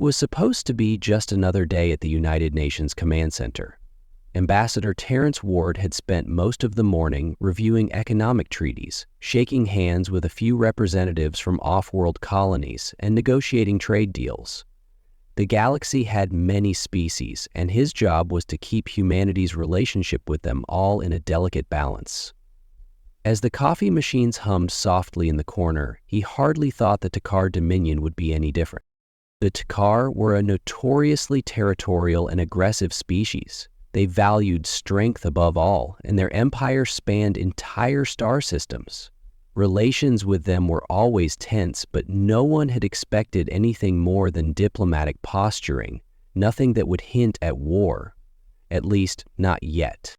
was supposed to be just another day at the United Nations Command Center. Ambassador Terrence Ward had spent most of the morning reviewing economic treaties, shaking hands with a few representatives from off-world colonies, and negotiating trade deals. The galaxy had many species, and his job was to keep humanity's relationship with them all in a delicate balance. As the coffee machines hummed softly in the corner, he hardly thought the Takar Dominion would be any different. The Takar were a notoriously territorial and aggressive species. They valued strength above all, and their empire spanned entire star systems. Relations with them were always tense, but no one had expected anything more than diplomatic posturing, nothing that would hint at war. At least, not yet.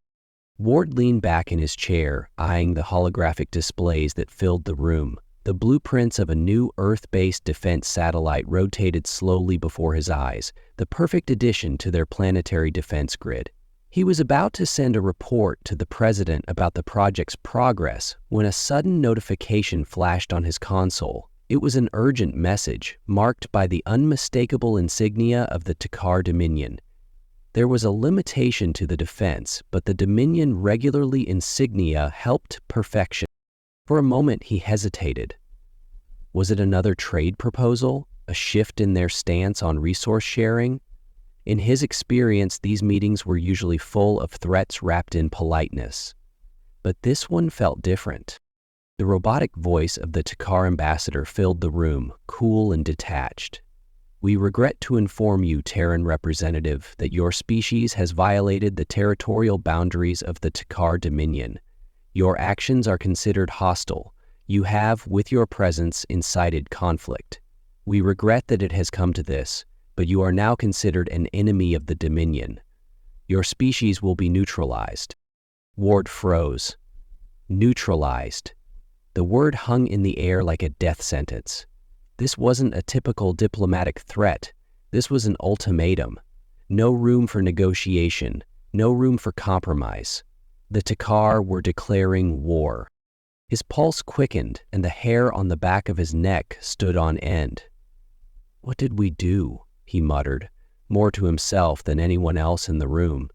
Ward leaned back in his chair, eyeing the holographic displays that filled the room. The blueprints of a new Earth-based defense satellite rotated slowly before his eyes, the perfect addition to their planetary defense grid. He was about to send a report to the president about the project's progress when a sudden notification flashed on his console. It was an urgent message, marked by the unmistakable insignia of the Takar Dominion. There was a limitation to the defense, but the Dominion regularly insignia helped perfection. For a moment he hesitated. Was it another trade proposal? A shift in their stance on resource sharing? In his experience, these meetings were usually full of threats wrapped in politeness. But this one felt different. The robotic voice of the Takar ambassador filled the room, cool and detached. "We regret to inform you, Terran representative, that your species has violated the territorial boundaries of the Takar Dominion. Your actions are considered hostile. You have, with your presence, incited conflict. We regret that it has come to this, but you are now considered an enemy of the Dominion. Your species will be neutralized." Ward froze. Neutralized. The word hung in the air like a death sentence. This wasn't a typical diplomatic threat. This was an ultimatum. No room for negotiation, no room for compromise. The Takar were declaring war. His pulse quickened, and the hair on the back of his neck stood on end. "What did we do?" he muttered, more to himself than anyone else in the room.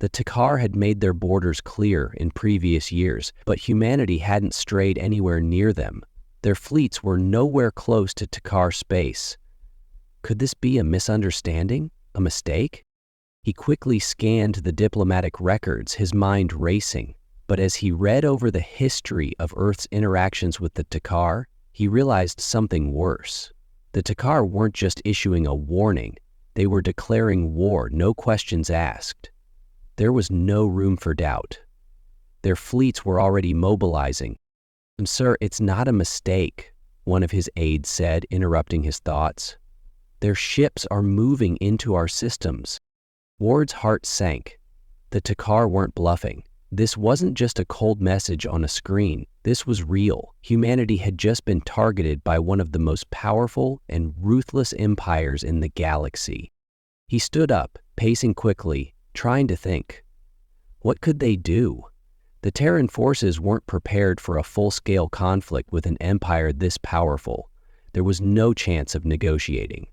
The Takar had made their borders clear in previous years, but humanity hadn't strayed anywhere near them. Their fleets were nowhere close to Takar space. Could this be a misunderstanding? A mistake? He quickly scanned the diplomatic records, his mind racing. But as he read over the history of Earth's interactions with the Takar, he realized something worse. The Takar weren't just issuing a warning. They were declaring war, no questions asked. There was no room for doubt. Their fleets were already mobilizing. "Sir, it's not a mistake," one of his aides said, interrupting his thoughts. "Their ships are moving into our systems." Ward's heart sank. The Takar weren't bluffing. This wasn't just a cold message on a screen. This was real. Humanity had just been targeted by one of the most powerful and ruthless empires in the galaxy. He stood up, pacing quickly, trying to think. What could they do? The Terran forces weren't prepared for a full-scale conflict with an empire this powerful. There was no chance of negotiating.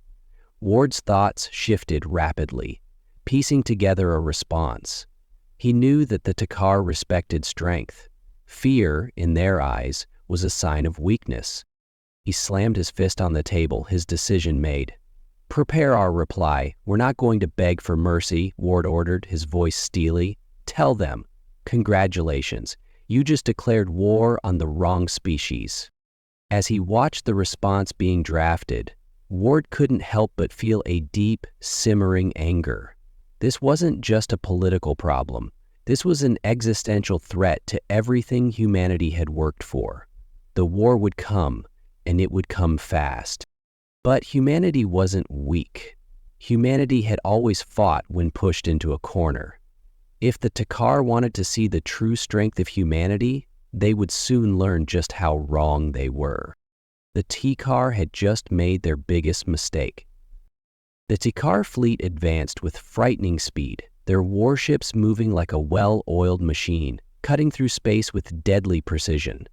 Ward's thoughts shifted rapidly, piecing together a response. He knew that the Takar respected strength. Fear, in their eyes, was a sign of weakness. He slammed his fist on the table, his decision made. "Prepare our reply. We're not going to beg for mercy," Ward ordered, his voice steely. "Tell them, congratulations, you just declared war on the wrong species." As he watched the response being drafted, Ward couldn't help but feel a deep, simmering anger. This wasn't just a political problem. This was an existential threat to everything humanity had worked for. The war would come, and it would come fast. But humanity wasn't weak. Humanity had always fought when pushed into a corner. If the Takar wanted to see the true strength of humanity, they would soon learn just how wrong they were. The Takar had just made their biggest mistake. The Takar fleet advanced with frightening speed, their warships moving like a well-oiled machine, cutting through space with deadly precision.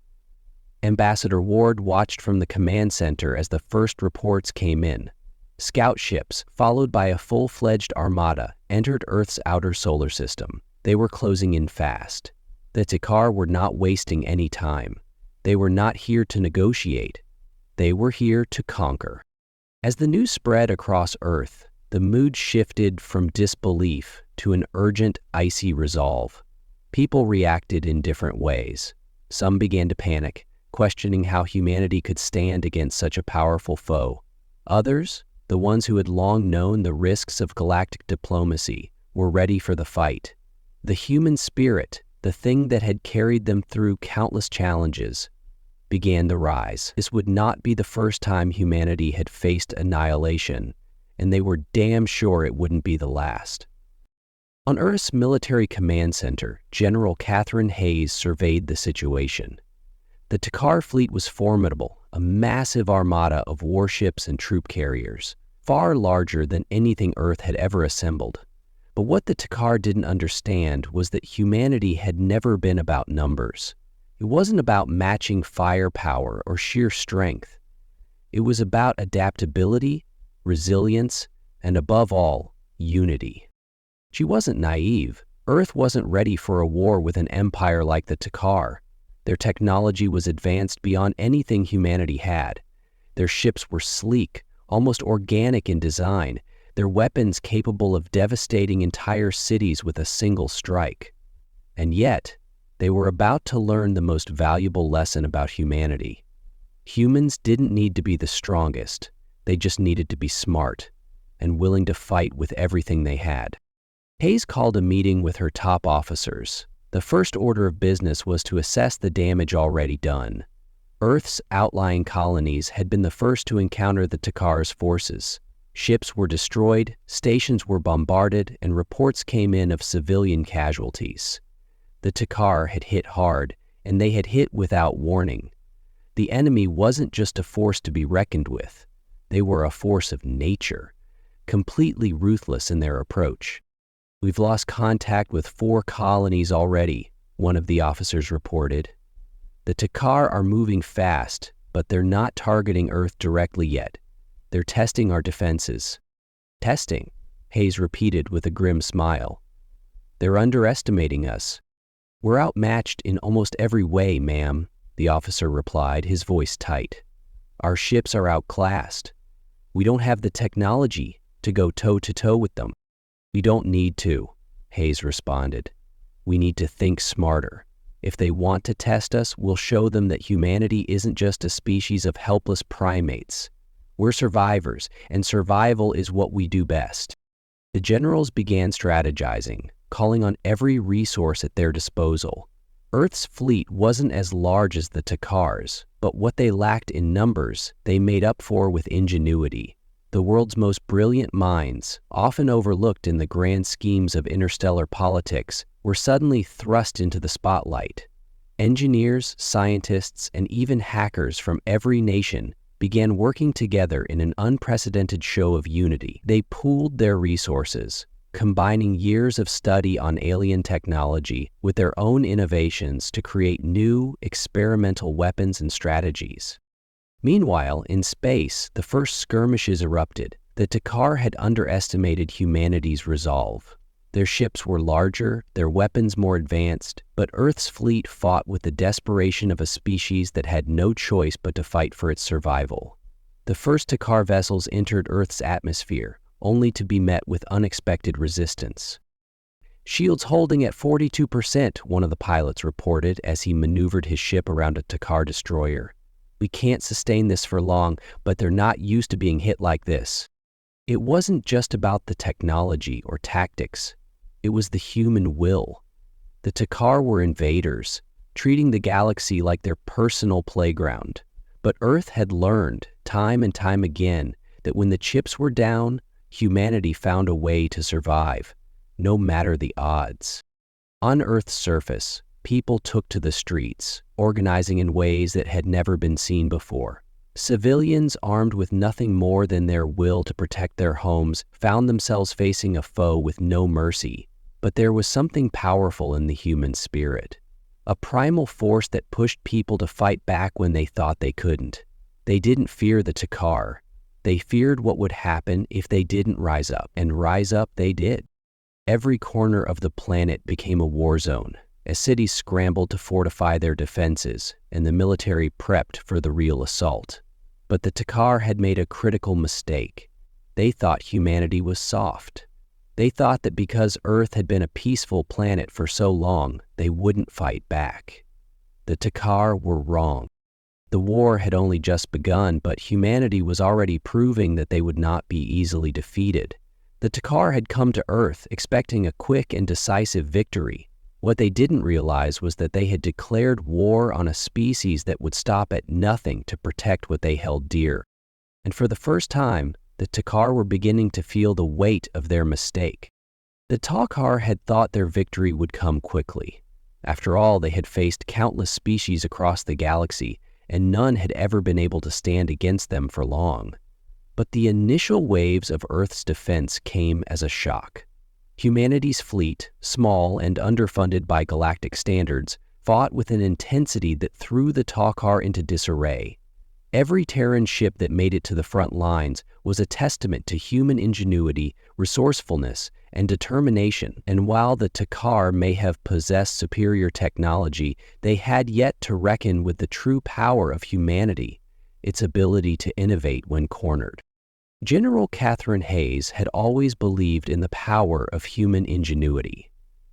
Ambassador Ward watched from the command center as the first reports came in. Scout ships, followed by a full-fledged armada, entered Earth's outer solar system. They were closing in fast. The Takar were not wasting any time. They were not here to negotiate. They were here to conquer. As the news spread across Earth, the mood shifted from disbelief to an urgent, icy resolve. People reacted in different ways. Some began to panic, questioning how humanity could stand against such a powerful foe. Others, the ones who had long known the risks of galactic diplomacy, were ready for the fight. The human spirit, the thing that had carried them through countless challenges, began to rise. This would not be the first time humanity had faced annihilation, and they were damn sure it wouldn't be the last. On Earth's military command center, General Catherine Hayes surveyed the situation. The Takar fleet was formidable, a massive armada of warships and troop carriers, far larger than anything Earth had ever assembled. But what the Takar didn't understand was that humanity had never been about numbers. It wasn't about matching firepower or sheer strength. It was about adaptability, resilience, and above all, unity. She wasn't naive. Earth wasn't ready for a war with an empire like the Takar. Their technology was advanced beyond anything humanity had. Their ships were sleek, almost organic in design, their weapons capable of devastating entire cities with a single strike. And yet, they were about to learn the most valuable lesson about humanity. Humans didn't need to be the strongest. They just needed to be smart and willing to fight with everything they had. Hayes called a meeting with her top officers. The first order of business was to assess the damage already done. Earth's outlying colonies had been the first to encounter the Takar's forces. Ships were destroyed, stations were bombarded, and reports came in of civilian casualties. The Takar had hit hard, and they had hit without warning. The enemy wasn't just a force to be reckoned with. They were a force of nature, completely ruthless in their approach. "We've lost contact with 4 colonies already," one of the officers reported. "The Takar are moving fast, but they're not targeting Earth directly yet. They're testing our defenses." "Testing?" Hayes repeated with a grim smile. "They're underestimating us." "We're outmatched in almost every way, ma'am," the officer replied, his voice tight. "Our ships are outclassed. We don't have the technology to go toe-to-toe with them." "We don't need to," Hayes responded. "We need to think smarter. If they want to test us, we'll show them that humanity isn't just a species of helpless primates. We're survivors, and survival is what we do best." The generals began strategizing, calling on every resource at their disposal. Earth's fleet wasn't as large as the Takar's, but what they lacked in numbers, they made up for with ingenuity. The world's most brilliant minds, often overlooked in the grand schemes of interstellar politics, were suddenly thrust into the spotlight. Engineers, scientists, and even hackers from every nation began working together in an unprecedented show of unity. They pooled their resources, combining years of study on alien technology with their own innovations to create new, experimental weapons and strategies. Meanwhile, in space, the first skirmishes erupted. The Takar had underestimated humanity's resolve. Their ships were larger, their weapons more advanced, but Earth's fleet fought with the desperation of a species that had no choice but to fight for its survival. The first Takar vessels entered Earth's atmosphere, only to be met with unexpected resistance. "Shields holding at 42%, one of the pilots reported as he maneuvered his ship around a Takar destroyer. "We can't sustain this for long, but they're not used to being hit like this." It wasn't just about the technology or tactics. It was the human will. The Takar were invaders, treating the galaxy like their personal playground. But Earth had learned, time and time again, that when the chips were down, humanity found a way to survive, no matter the odds. On Earth's surface, people took to the streets, organizing in ways that had never been seen before. Civilians, armed with nothing more than their will to protect their homes, found themselves facing a foe with no mercy. But there was something powerful in the human spirit, a primal force that pushed people to fight back when they thought they couldn't. They didn't fear the Takar. They feared what would happen if they didn't rise up, and rise up they did. Every corner of the planet became a war zone, as cities scrambled to fortify their defenses, and the military prepped for the real assault. But the Takar had made a critical mistake. They thought humanity was soft. They thought that because Earth had been a peaceful planet for so long, they wouldn't fight back. The Takar were wrong. The war had only just begun, but humanity was already proving that they would not be easily defeated. The Takar had come to Earth expecting a quick and decisive victory. What they didn't realize was that they had declared war on a species that would stop at nothing to protect what they held dear. And for the first time, the Takar were beginning to feel the weight of their mistake. The Takar had thought their victory would come quickly. After all, they had faced countless species across the galaxy, and none had ever been able to stand against them for long. But the initial waves of Earth's defense came as a shock. Humanity's fleet, small and underfunded by galactic standards, fought with an intensity that threw the Takar into disarray. Every Terran ship that made it to the front lines was a testament to human ingenuity, resourcefulness, and determination, and while the Takar may have possessed superior technology, they had yet to reckon with the true power of humanity, its ability to innovate when cornered. General Catherine Hayes had always believed in the power of human ingenuity.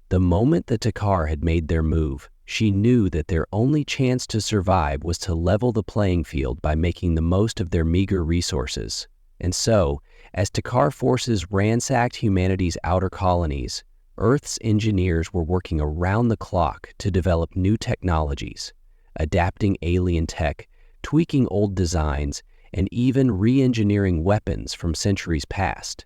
The moment the Takar had made their move, she knew that their only chance to survive was to level the playing field by making the most of their meager resources. And so, as Takar forces ransacked humanity's outer colonies, Earth's engineers were working around the clock to develop new technologies, adapting alien tech, tweaking old designs, and even re-engineering weapons from centuries past.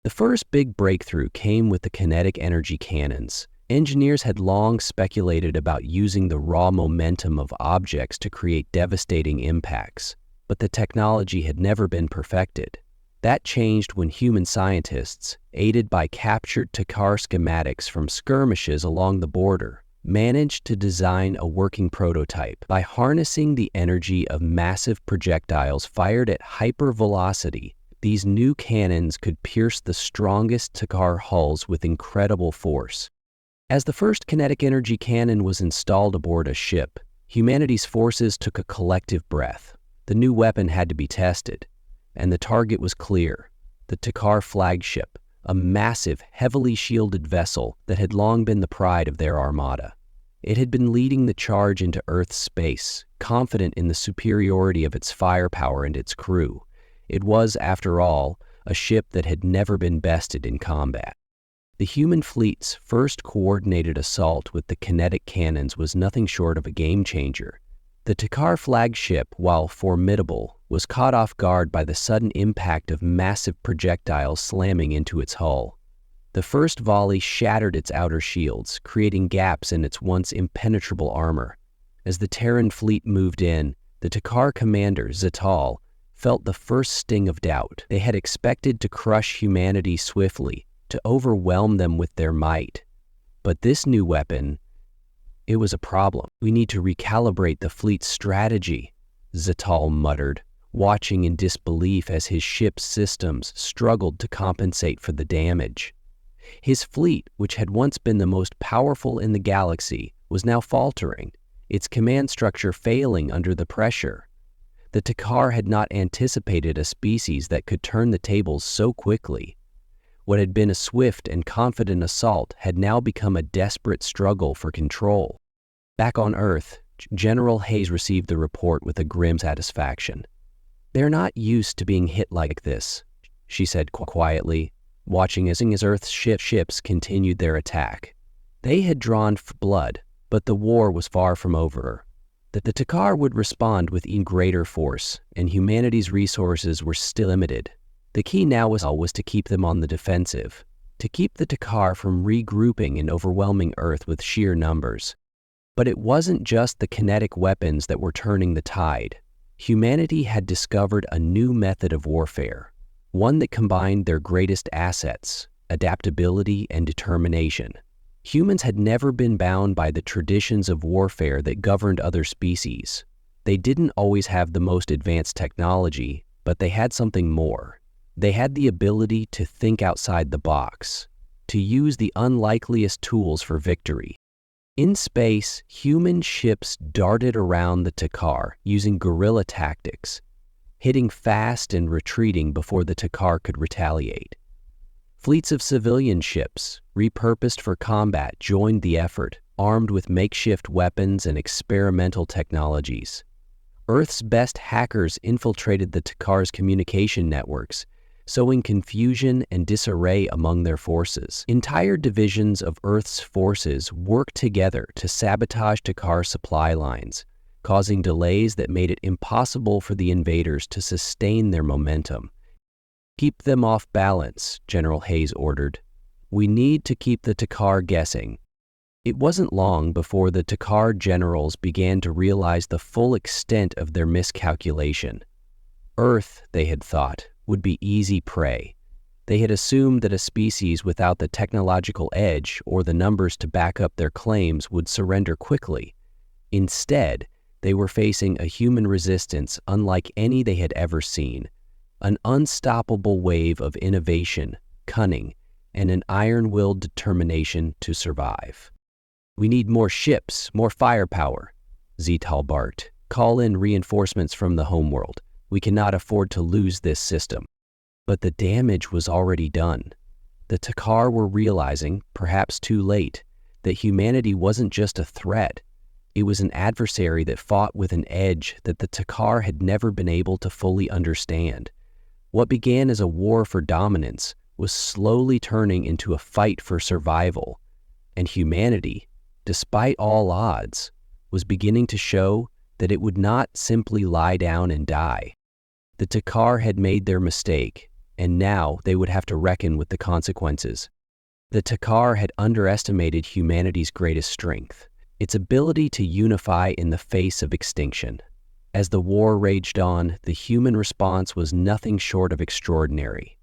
The first big breakthrough came with the kinetic energy cannons. Engineers had long speculated about using the raw momentum of objects to create devastating impacts, but the technology had never been perfected. That changed when human scientists, aided by captured Takar schematics from skirmishes along the border, managed to design a working prototype. By harnessing the energy of massive projectiles fired at hypervelocity, these new cannons could pierce the strongest Takar hulls with incredible force. As the first kinetic energy cannon was installed aboard a ship, humanity's forces took a collective breath. The new weapon had to be tested, and the target was clear: the Takar flagship, a massive, heavily shielded vessel that had long been the pride of their armada. It had been leading the charge into Earth's space, confident in the superiority of its firepower and its crew. It was, after all, a ship that had never been bested in combat. The human fleet's first coordinated assault with the kinetic cannons was nothing short of a game-changer. The Takar flagship, while formidable, was caught off guard by the sudden impact of massive projectiles slamming into its hull. The first volley shattered its outer shields, creating gaps in its once impenetrable armor. As the Terran fleet moved in, the Takar commander, Zatal, felt the first sting of doubt. They had expected to crush humanity swiftly, to overwhelm them with their might. But this new weapon, it was a problem. "We need to recalibrate the fleet's strategy," Zatal muttered, watching in disbelief as his ship's systems struggled to compensate for the damage. His fleet, which had once been the most powerful in the galaxy, was now faltering, its command structure failing under the pressure. The Takar had not anticipated a species that could turn the tables so quickly. What had been a swift and confident assault had now become a desperate struggle for control. Back on Earth, General Hayes received the report with a grim satisfaction. "They're not used to being hit like this," she said quietly, watching as Earth's ships continued their attack. They had drawn blood, but the war was far from over. That the Takar would respond with even greater force, and humanity's resources were still limited. The key now was to keep them on the defensive, to keep the Takar from regrouping and overwhelming Earth with sheer numbers. But it wasn't just the kinetic weapons that were turning the tide. Humanity had discovered a new method of warfare, one that combined their greatest assets, adaptability and determination. Humans had never been bound by the traditions of warfare that governed other species. They didn't always have the most advanced technology, But they had something more. They had the ability to think outside the box, to use the unlikeliest tools for victory. In space, human ships darted around the Takar using guerrilla tactics, hitting fast and retreating before the Takar could retaliate. Fleets of civilian ships, repurposed for combat, joined the effort, armed with makeshift weapons and experimental technologies. Earth's best hackers infiltrated the Takar's communication networks, sowing confusion and disarray among their forces. Entire divisions of Earth's forces worked together to sabotage Takar supply lines, causing delays that made it impossible for the invaders to sustain their momentum. "Keep them off balance," General Hayes ordered. "We need to keep the Takar guessing." It wasn't long before the Takar generals began to realize the full extent of their miscalculation. Earth, they had thought, would be easy prey. They had assumed that a species without the technological edge or the numbers to back up their claims would surrender quickly. Instead, they were facing a human resistance unlike any they had ever seen, an unstoppable wave of innovation, cunning, and an iron-willed determination to survive. "We need more ships, more firepower," Zetal barked. "Call in reinforcements from the homeworld. We cannot afford to lose this system." But the damage was already done. The Takar were realizing, perhaps too late, that humanity wasn't just a threat. It was an adversary that fought with an edge that the Takar had never been able to fully understand. What began as a war for dominance was slowly turning into a fight for survival, and humanity, despite all odds, was beginning to show that it would not simply lie down and die. The Takar had made their mistake, and now they would have to reckon with the consequences. The Takar had underestimated humanity's greatest strength, its ability to unify in the face of extinction. As the war raged on, the human response was nothing short of extraordinary.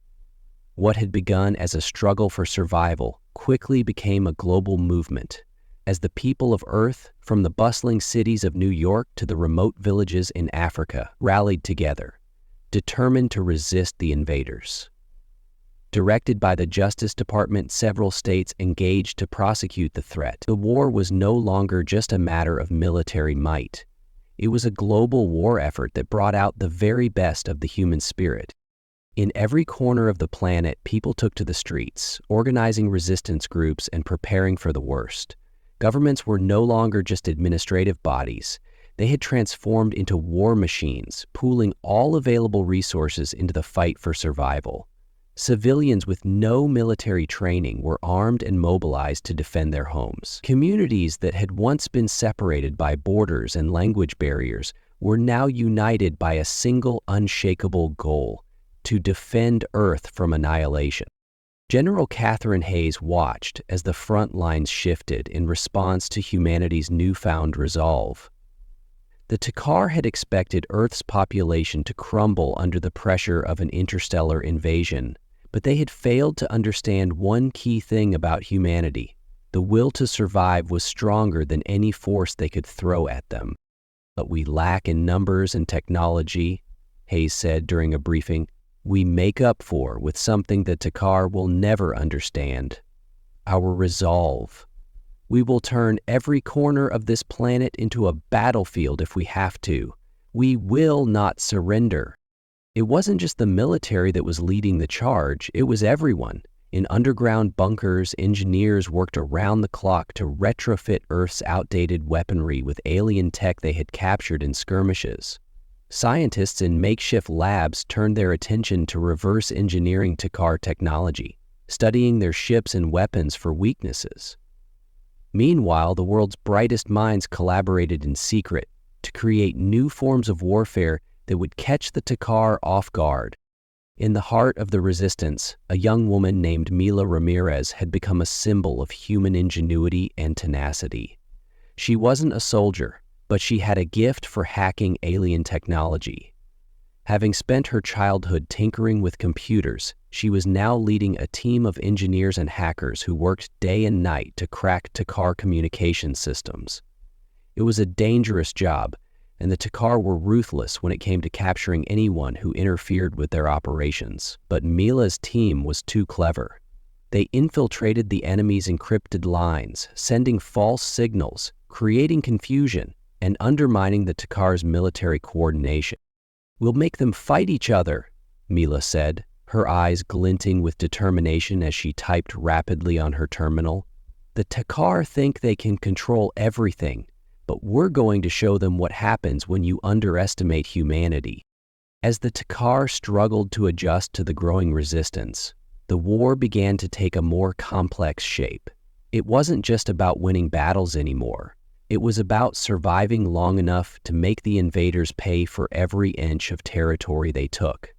What had begun as a struggle for survival quickly became a global movement, as the people of Earth, from the bustling cities of New York to the remote villages in Africa, rallied together, determined to resist the invaders. Directed by the Justice Department, several states engaged to prosecute the threat. The war was no longer just a matter of military might. It was a global war effort that brought out the very best of the human spirit. In every corner of the planet, people took to the streets, organizing resistance groups and preparing for the worst. Governments were no longer just administrative bodies. They had transformed into war machines, pooling all available resources into the fight for survival. Civilians with no military training were armed and mobilized to defend their homes. Communities that had once been separated by borders and language barriers were now united by a single unshakable goal: to defend Earth from annihilation. General Katherine Hayes watched as the front lines shifted in response to humanity's newfound resolve. The Takar had expected Earth's population to crumble under the pressure of an interstellar invasion, but they had failed to understand one key thing about humanity. The will to survive was stronger than any force they could throw at them. "But we lack in numbers and technology," Hayes said during a briefing. "We make up for with something that Takar will never understand: our resolve. We will turn every corner of this planet into a battlefield if we have to. We will not surrender." It wasn't just the military that was leading the charge, it was everyone. In underground bunkers, engineers worked around the clock to retrofit Earth's outdated weaponry with alien tech they had captured in skirmishes. Scientists in makeshift labs turned their attention to reverse engineering Takar technology, studying their ships and weapons for weaknesses. Meanwhile, the world's brightest minds collaborated in secret to create new forms of warfare that would catch the Takar off guard. In the heart of the resistance, a young woman named Mila Ramirez had become a symbol of human ingenuity and tenacity. She wasn't a soldier, but she had a gift for hacking alien technology. Having spent her childhood tinkering with computers, she was now leading a team of engineers and hackers who worked day and night to crack Takar communication systems. It was a dangerous job, and the Takar were ruthless when it came to capturing anyone who interfered with their operations. But Mila's team was too clever. They infiltrated the enemy's encrypted lines, sending false signals, creating confusion, and undermining the Takar's military coordination. "We'll make them fight each other," Mila said, her eyes glinting with determination as she typed rapidly on her terminal. "The Takar think they can control everything, but we're going to show them what happens when you underestimate humanity." As the Takar struggled to adjust to the growing resistance, the war began to take a more complex shape. It wasn't just about winning battles anymore. It was about surviving long enough to make the invaders pay for every inch of territory they took.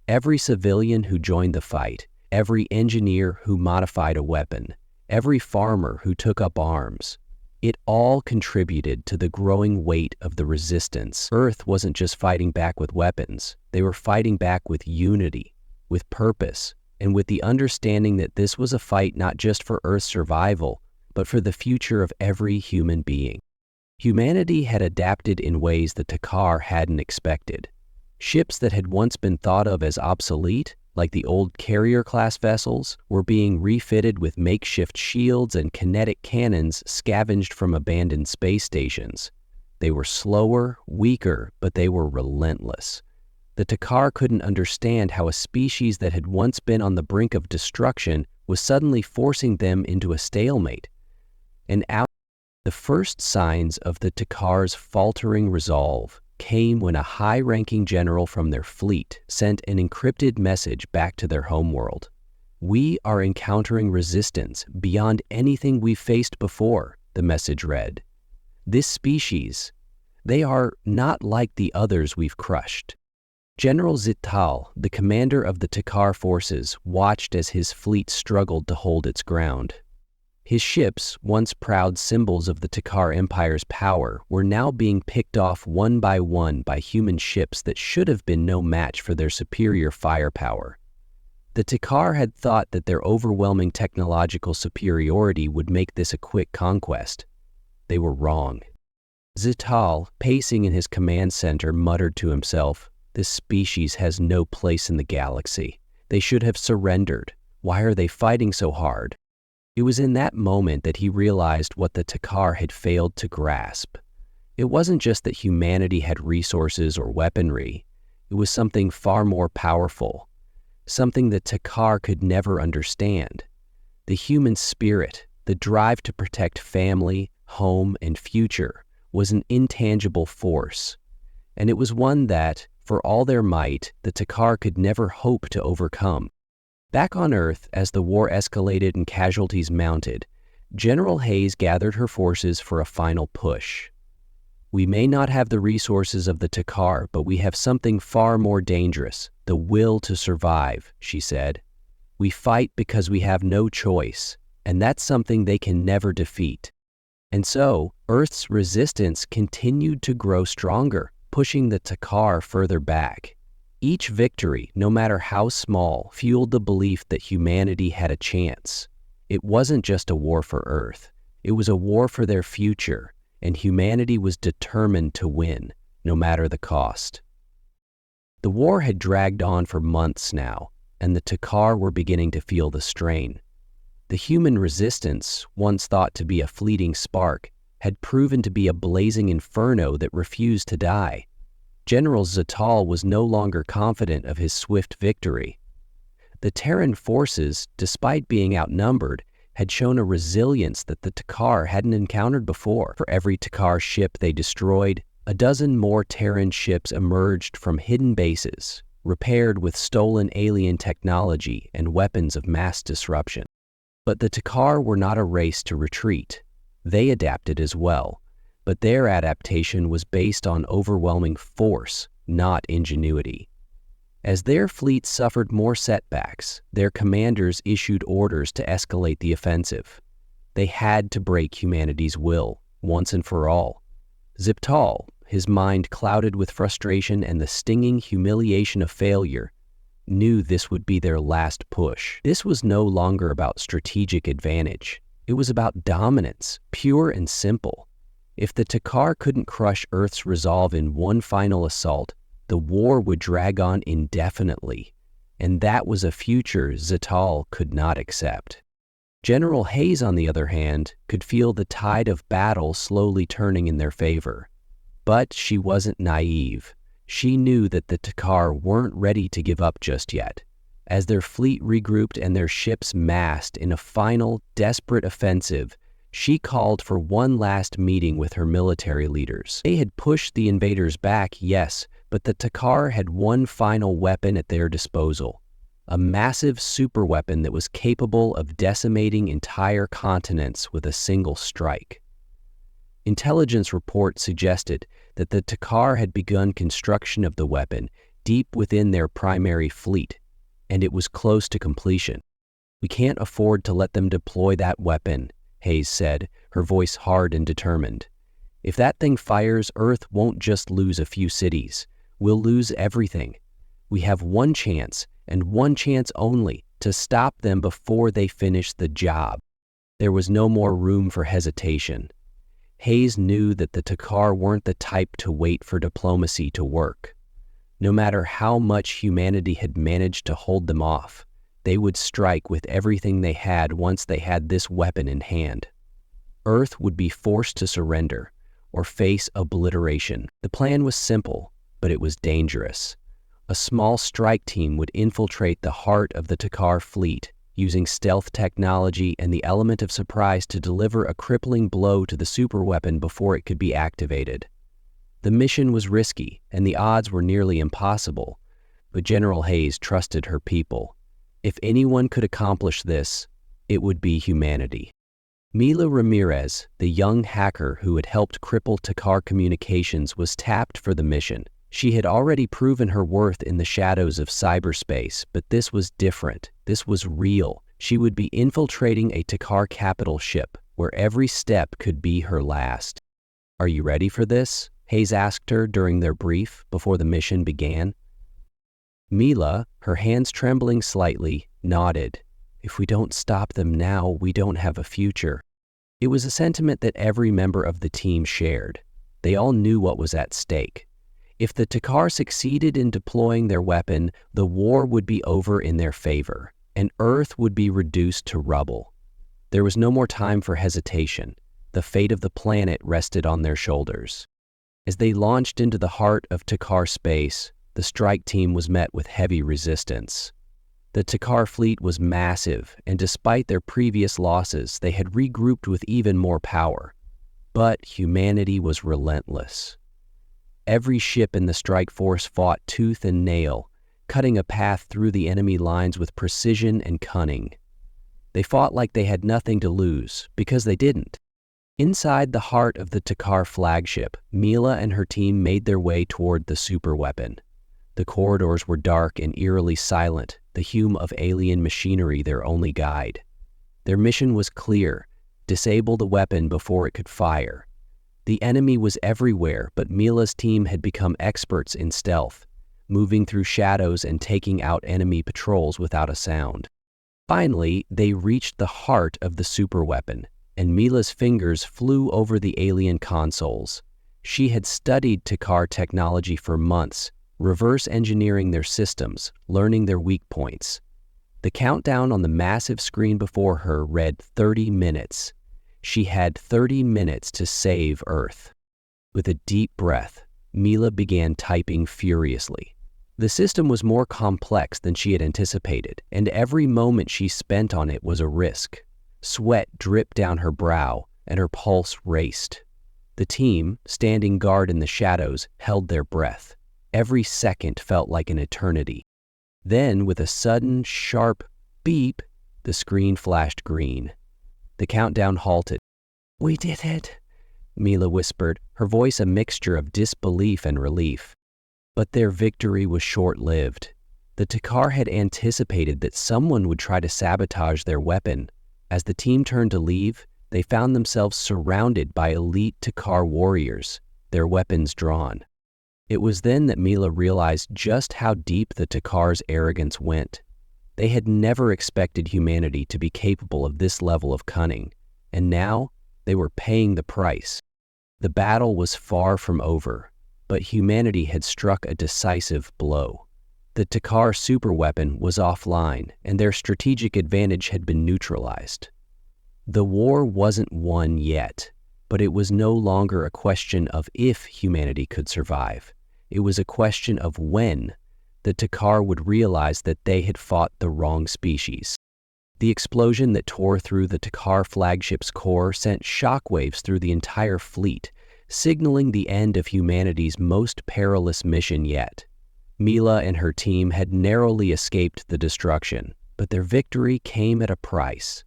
Every civilian who joined the fight, every engineer who modified a weapon, every farmer who took up arms, it all contributed to the growing weight of the resistance. Earth wasn't just fighting back with weapons. They were fighting back with unity, with purpose, and with the understanding that this was a fight not just for Earth's survival, but for the future of every human being. Humanity had adapted in ways the Takar hadn't expected. Ships that had once been thought of as obsolete, like the old carrier-class vessels, were being refitted with makeshift shields and kinetic cannons scavenged from abandoned space stations. They were slower, weaker, but they were relentless. The Takar couldn't understand how a species that had once been on the brink of destruction was suddenly forcing them into a stalemate. And out, the first signs of the Takar's faltering resolve came when a high-ranking general from their fleet sent an encrypted message back to their homeworld. "We are encountering resistance beyond anything we've faced before," the message read. "This species, they are not like the others we've crushed." General Zital, the commander of the Takar forces, watched as his fleet struggled to hold its ground. His ships, once proud symbols of the Takar Empire's power, were now being picked off one by human ships that should have been no match for their superior firepower. The Takar had thought that their overwhelming technological superiority would make this a quick conquest. They were wrong. Zital, pacing in his command center, muttered to himself, "This species has no place in the galaxy. They should have surrendered. Why are they fighting so hard?" It was in that moment that he realized what the Takar had failed to grasp. It wasn't just that humanity had resources or weaponry. It was something far more powerful, something that Takar could never understand. The human spirit, the drive to protect family, home, and future, was an intangible force, and it was one that, for all their might, the Takar could never hope to overcome. Back on Earth, as the war escalated and casualties mounted, General Hayes gathered her forces for a final push. "We may not have the resources of the Takar, but we have something far more dangerous, the will to survive," she said. "We fight because we have no choice, and that's something they can never defeat." And so, Earth's resistance continued to grow stronger, pushing the Takar further back. Each victory, no matter how small, fueled the belief that humanity had a chance. It wasn't just a war for Earth. It was a war for their future, and humanity was determined to win, no matter the cost. The war had dragged on for months now, and the Takar were beginning to feel the strain. The human resistance, once thought to be a fleeting spark, had proven to be a blazing inferno that refused to die. General Zital was no longer confident of his swift victory. The Terran forces, despite being outnumbered, had shown a resilience that the Takar hadn't encountered before. For every Takar ship they destroyed, a dozen more Terran ships emerged from hidden bases, repaired with stolen alien technology and weapons of mass disruption. But the Takar were not a race to retreat. They adapted as well. But their adaptation was based on overwhelming force, not ingenuity. As their fleet suffered more setbacks, their commanders issued orders to escalate the offensive. They had to break humanity's will, once and for all. Ziptal, his mind clouded with frustration and the stinging humiliation of failure, knew this would be their last push. This was no longer about strategic advantage. It was about dominance, pure and simple. If the Takar couldn't crush Earth's resolve in one final assault, the war would drag on indefinitely, and that was a future Zatal could not accept. General Hayes, on the other hand, could feel the tide of battle slowly turning in their favor. But she wasn't naive. She knew that the Takar weren't ready to give up just yet. As their fleet regrouped and their ships massed in a final, desperate offensive, she called for one last meeting with her military leaders. They had pushed the invaders back, yes, but the Takar had one final weapon at their disposal. A massive superweapon that was capable of decimating entire continents with a single strike. Intelligence reports suggested that the Takar had begun construction of the weapon deep within their primary fleet, and it was close to completion. "We can't afford to let them deploy that weapon," Hayes said, her voice hard and determined. "If that thing fires, Earth won't just lose a few cities. We'll lose everything. We have one chance, and one chance only, to stop them before they finish the job." There was no more room for hesitation. Hayes knew that the Takar weren't the type to wait for diplomacy to work. No matter how much humanity had managed to hold them off, they would strike with everything they had once they had this weapon in hand. Earth would be forced to surrender or face obliteration. The plan was simple, but it was dangerous. A small strike team would infiltrate the heart of the Takar fleet, using stealth technology and the element of surprise to deliver a crippling blow to the superweapon before it could be activated. The mission was risky, and the odds were nearly impossible, but General Hayes trusted her people. If anyone could accomplish this, it would be humanity. Mila Ramirez, the young hacker who had helped cripple Takar communications, was tapped for the mission. She had already proven her worth in the shadows of cyberspace, but this was different. This was real. She would be infiltrating a Takar capital ship, where every step could be her last. "Are you ready for this?" Hayes asked her during their brief before the mission began. Mila, her hands trembling slightly, nodded. "If we don't stop them now, we don't have a future." It was a sentiment that every member of the team shared. They all knew what was at stake. If the Takar succeeded in deploying their weapon, the war would be over in their favor, and Earth would be reduced to rubble. There was no more time for hesitation. The fate of the planet rested on their shoulders. As they launched into the heart of Takar space, the strike team was met with heavy resistance. The Takar fleet was massive, and despite their previous losses, they had regrouped with even more power. But humanity was relentless. Every ship in the strike force fought tooth and nail, cutting a path through the enemy lines with precision and cunning. They fought like they had nothing to lose, because they didn't. Inside the heart of the Takar flagship, Mila and her team made their way toward the superweapon. The corridors were dark and eerily silent, the hum of alien machinery their only guide. Their mission was clear: disable the weapon before it could fire. The enemy was everywhere, but Mila's team had become experts in stealth, moving through shadows and taking out enemy patrols without a sound. Finally, they reached the heart of the superweapon, and Mila's fingers flew over the alien consoles. She had studied Takar technology for months, reverse engineering their systems, learning their weak points. The countdown on the massive screen before her read 30 minutes. She had 30 minutes to save Earth. With a deep breath, Mila began typing furiously. The system was more complex than she had anticipated, and every moment she spent on it was a risk. Sweat dripped down her brow, and her pulse raced. The team, standing guard in the shadows, held their breath. Every second felt like an eternity. Then, with a sudden, sharp beep, the screen flashed green. The countdown halted. "We did it," Mila whispered, her voice a mixture of disbelief and relief. But their victory was short-lived. The Takar had anticipated that someone would try to sabotage their weapon. As the team turned to leave, they found themselves surrounded by elite Takar warriors, their weapons drawn. It was then that Mila realized just how deep the Takar's arrogance went. They had never expected humanity to be capable of this level of cunning, and now they were paying the price. The battle was far from over, but humanity had struck a decisive blow. The Takar superweapon was offline, and their strategic advantage had been neutralized. The war wasn't won yet, but it was no longer a question of if humanity could survive. It was a question of when the Takar would realize that they had fought the wrong species. The explosion that tore through the Takar flagship's core sent shockwaves through the entire fleet, signaling the end of humanity's most perilous mission yet. Mila and her team had narrowly escaped the destruction, but their victory came at a price.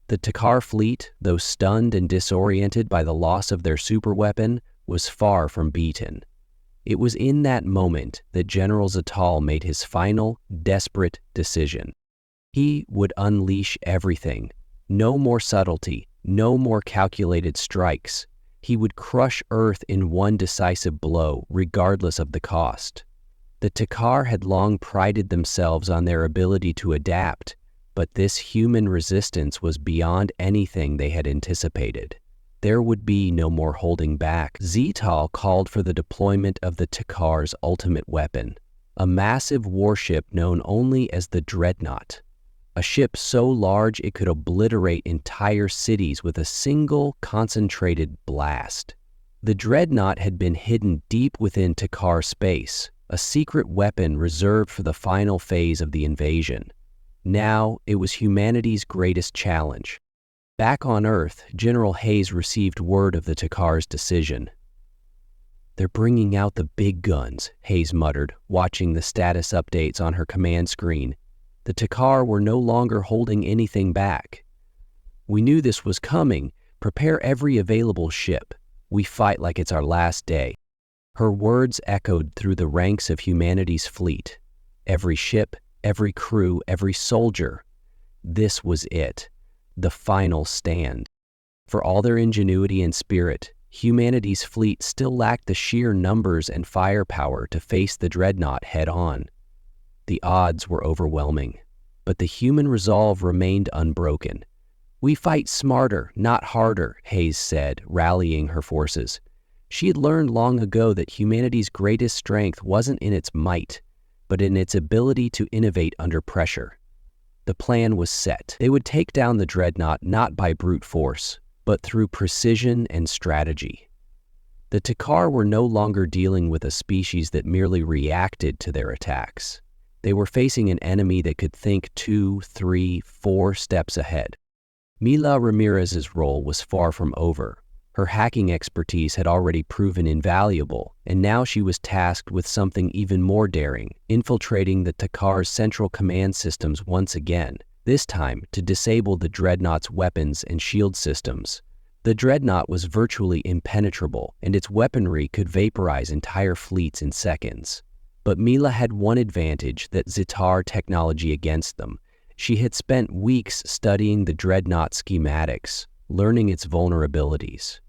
The Takar fleet, though stunned and disoriented by the loss of their superweapon, was far from beaten. It was in that moment that General Zatal made his final, desperate decision. He would unleash everything. No more subtlety, no more calculated strikes. He would crush Earth in one decisive blow, regardless of the cost. The Takar had long prided themselves on their ability to adapt, but this human resistance was beyond anything they had anticipated. There would be no more holding back. Zatal called for the deployment of the Takar's ultimate weapon, a massive warship known only as the Dreadnought. A ship so large it could obliterate entire cities with a single concentrated blast. The Dreadnought had been hidden deep within Takar space, a secret weapon reserved for the final phase of the invasion. Now it was humanity's greatest challenge. Back on Earth, General Hayes received word of the Takar's decision. "They're bringing out the big guns," Hayes muttered, watching the status updates on her command screen. The Takar were no longer holding anything back. "We knew this was coming. Prepare every available ship. We fight like it's our last day." Her words echoed through the ranks of humanity's fleet. Every ship, every crew, every soldier. This was it, the final stand. For all their ingenuity and spirit, humanity's fleet still lacked the sheer numbers and firepower to face the Dreadnought head-on. The odds were overwhelming, but the human resolve remained unbroken. "We fight smarter, not harder," Hayes said, rallying her forces. She had learned long ago that humanity's greatest strength wasn't in its might, but in its ability to innovate under pressure. The plan was set. They would take down the Dreadnought not by brute force, but through precision and strategy. The Takar were no longer dealing with a species that merely reacted to their attacks. They were facing an enemy that could think 2, 3, 4 steps ahead. Mila Ramirez's role was far from over. Her hacking expertise had already proven invaluable, and now she was tasked with something even more daring, infiltrating the Takar's central command systems once again, this time to disable the Dreadnought's weapons and shield systems. The Dreadnought was virtually impenetrable, and its weaponry could vaporize entire fleets in seconds. But Mila had one advantage that Zatar technology against them. She had spent weeks studying the Dreadnought schematics, learning its vulnerabilities.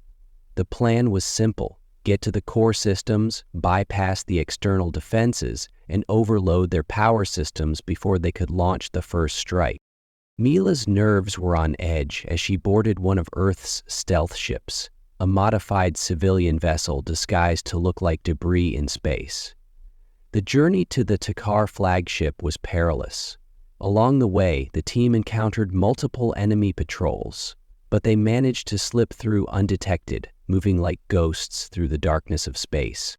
The plan was simple: get to the core systems, bypass the external defenses, and overload their power systems before they could launch the first strike. Mila's nerves were on edge as she boarded one of Earth's stealth ships, a modified civilian vessel disguised to look like debris in space. The journey to the Takar flagship was perilous. Along the way, the team encountered multiple enemy patrols, but they managed to slip through undetected, moving like ghosts through the darkness of space.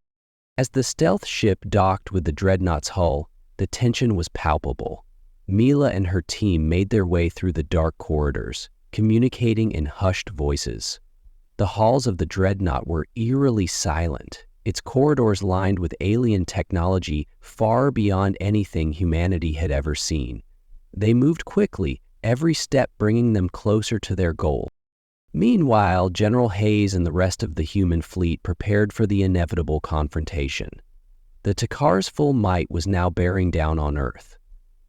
As the stealth ship docked with the Dreadnought's hull, the tension was palpable. Mila and her team made their way through the dark corridors, communicating in hushed voices. The halls of the Dreadnought were eerily silent, its corridors lined with alien technology far beyond anything humanity had ever seen. They moved quickly, every step bringing them closer to their goal. Meanwhile, General Hayes and the rest of the human fleet prepared for the inevitable confrontation. The Takar's full might was now bearing down on Earth.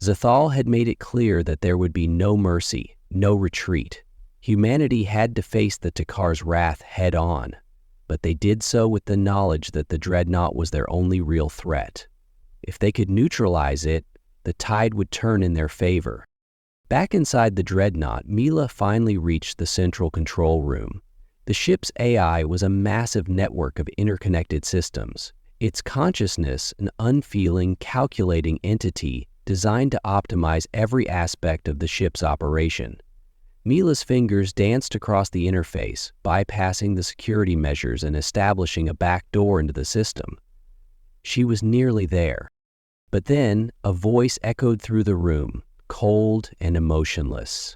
Zathal had made it clear that there would be no mercy, no retreat. Humanity had to face the Takar's wrath head-on, but they did so with the knowledge that the Dreadnought was their only real threat. If they could neutralize it, the tide would turn in their favor. Back inside the Dreadnought, Mila finally reached the central control room. The ship's AI was a massive network of interconnected systems, its consciousness an unfeeling, calculating entity designed to optimize every aspect of the ship's operation. Mila's fingers danced across the interface, bypassing the security measures and establishing a back door into the system. She was nearly there. But then a voice echoed through the room, cold and emotionless.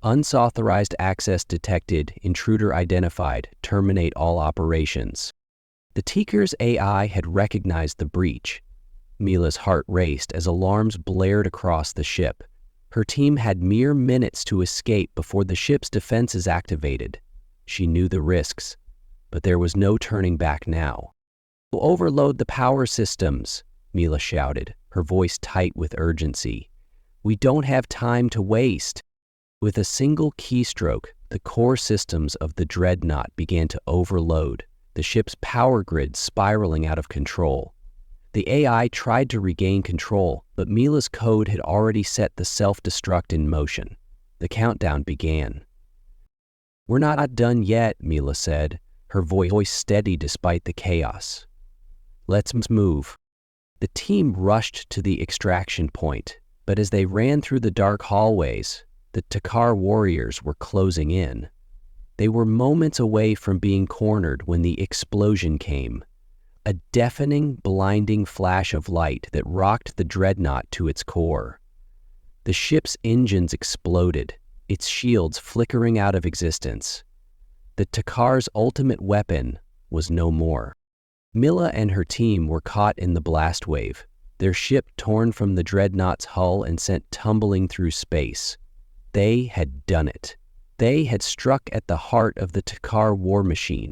Unauthorized access detected, intruder identified, terminate all operations. The Teaker's AI had recognized the breach. Mila's heart raced as alarms blared across the ship. Her team had mere minutes to escape before the ship's defenses activated. She knew the risks, but there was no turning back now. "Overload the power systems," Mila shouted, her voice tight with urgency. "We don't have time to waste." With a single keystroke, the core systems of the dreadnought began to overload, the ship's power grid spiraling out of control. The AI tried to regain control, but Mila's code had already set the self-destruct in motion. The countdown began. "We're not done yet," Mila said, her voice steady despite the chaos. "Let's move." The team rushed to the extraction point, but as they ran through the dark hallways, the Takar warriors were closing in. They were moments away from being cornered when the explosion came. A deafening, blinding flash of light that rocked the dreadnought to its core. The ship's engines exploded, its shields flickering out of existence. The Takar's ultimate weapon was no more. Mila and her team were caught in the blast wave, their ship torn from the dreadnought's hull and sent tumbling through space. They had done it. They had struck at the heart of the Takar war machine.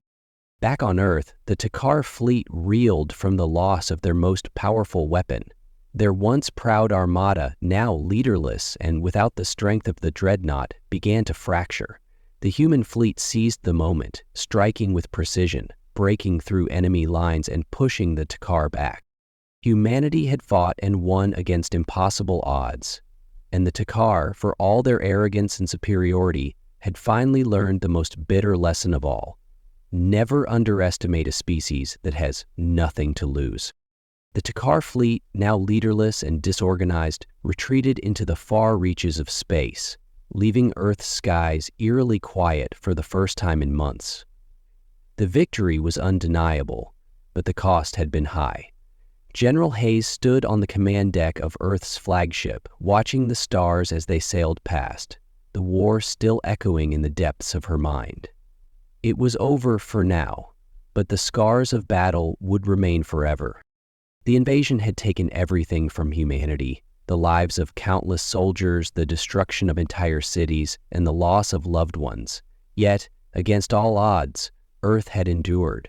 Back on Earth, the Takar fleet reeled from the loss of their most powerful weapon. Their once proud armada, now leaderless and without the strength of the dreadnought, began to fracture. The human fleet seized the moment, striking with precision, breaking through enemy lines and pushing the Takar back. Humanity had fought and won against impossible odds, and the Takar, for all their arrogance and superiority, had finally learned the most bitter lesson of all. Never underestimate a species that has nothing to lose. The Takar fleet, now leaderless and disorganized, retreated into the far reaches of space, leaving Earth's skies eerily quiet for the first time in months. The victory was undeniable, but the cost had been high. General Hayes stood on the command deck of Earth's flagship, watching the stars as they sailed past, the war still echoing in the depths of her mind. It was over for now, but the scars of battle would remain forever. The invasion had taken everything from humanity, the lives of countless soldiers, the destruction of entire cities, and the loss of loved ones. Yet, against all odds, Earth had endured.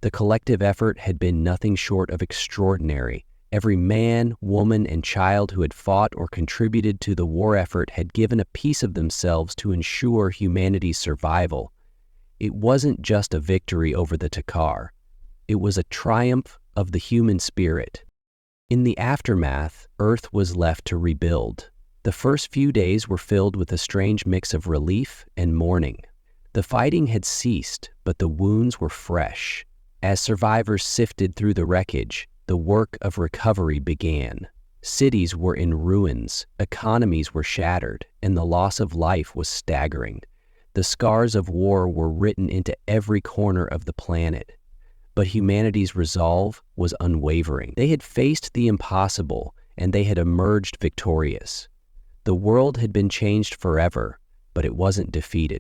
The collective effort had been nothing short of extraordinary. Every man, woman, and child who had fought or contributed to the war effort had given a piece of themselves to ensure humanity's survival. It wasn't just a victory over the Takar. It was a triumph of the human spirit. In the aftermath, Earth was left to rebuild. The first few days were filled with a strange mix of relief and mourning. The fighting had ceased, but the wounds were fresh. As survivors sifted through the wreckage, the work of recovery began. Cities were in ruins, economies were shattered, and the loss of life was staggering. The scars of war were written into every corner of the planet. But humanity's resolve was unwavering. They had faced the impossible, and they had emerged victorious. The world had been changed forever, but it wasn't defeated.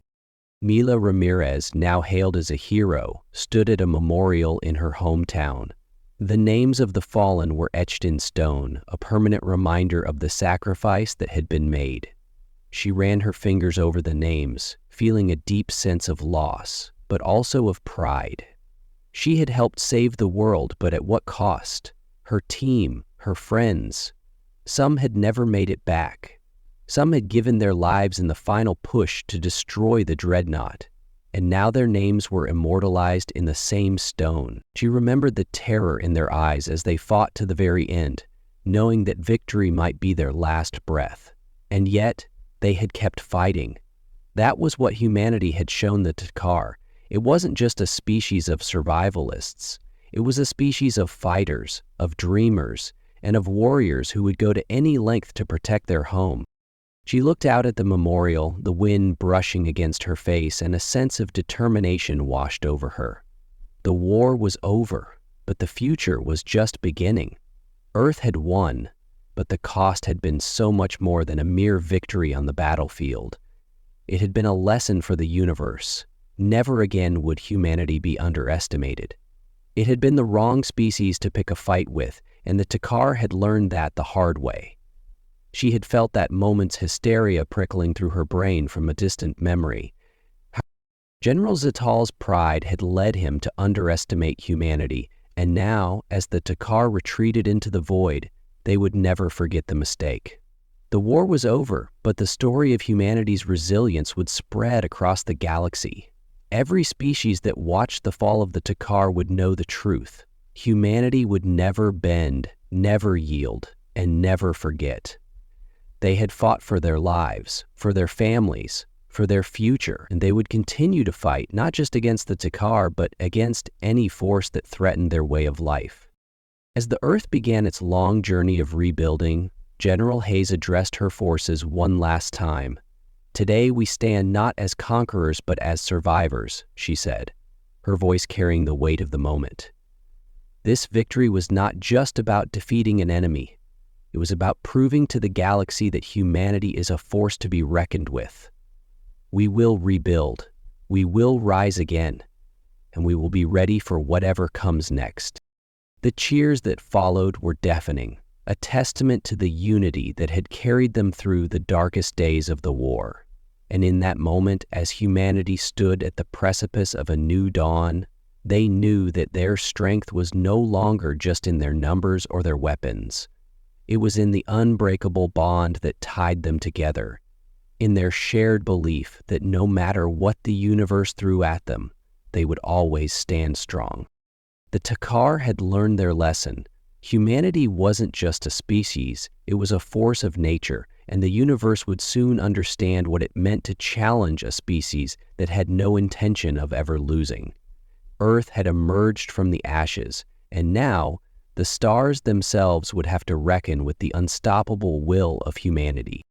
Mila Ramirez, now hailed as a hero, stood at a memorial in her hometown. The names of the fallen were etched in stone, a permanent reminder of the sacrifice that had been made. She ran her fingers over the names, feeling a deep sense of loss, but also of pride. She had helped save the world, but at what cost? Her team, her friends. Some had never made it back. Some had given their lives in the final push to destroy the dreadnought, and now their names were immortalized in the same stone. She remembered the terror in their eyes as they fought to the very end, knowing that victory might be their last breath. And yet, they had kept fighting. That was what humanity had shown the Takar. It wasn't just a species of survivalists. It was a species of fighters, of dreamers, and of warriors who would go to any length to protect their home. She looked out at the memorial, the wind brushing against her face, and a sense of determination washed over her. The war was over, but the future was just beginning. Earth had won, but the cost had been so much more than a mere victory on the battlefield. It had been a lesson for the universe. Never again would humanity be underestimated. It had been the wrong species to pick a fight with, and the Takar had learned that the hard way. She had felt that moment's hysteria prickling through her brain from a distant memory. General Zatal's pride had led him to underestimate humanity, and now, as the Takar retreated into the void, they would never forget the mistake. The war was over, but the story of humanity's resilience would spread across the galaxy. Every species that watched the fall of the Takar would know the truth. Humanity would never bend, never yield, and never forget. They had fought for their lives, for their families, for their future, and they would continue to fight not just against the Takar, but against any force that threatened their way of life. As the Earth began its long journey of rebuilding, General Hayes addressed her forces one last time. "Today we stand not as conquerors but as survivors," she said, her voice carrying the weight of the moment. This victory was not just about defeating an enemy. It was about proving to the galaxy that humanity is a force to be reckoned with. We will rebuild, we will rise again, and we will be ready for whatever comes next. The cheers that followed were deafening, a testament to the unity that had carried them through the darkest days of the war. And in that moment, as humanity stood at the precipice of a new dawn, they knew that their strength was no longer just in their numbers or their weapons. It was in the unbreakable bond that tied them together, in their shared belief that no matter what the universe threw at them, they would always stand strong. The Takar had learned their lesson. Humanity wasn't just a species, it was a force of nature, and the universe would soon understand what it meant to challenge a species that had no intention of ever losing. Earth had emerged from the ashes, and now the stars themselves would have to reckon with the unstoppable will of humanity.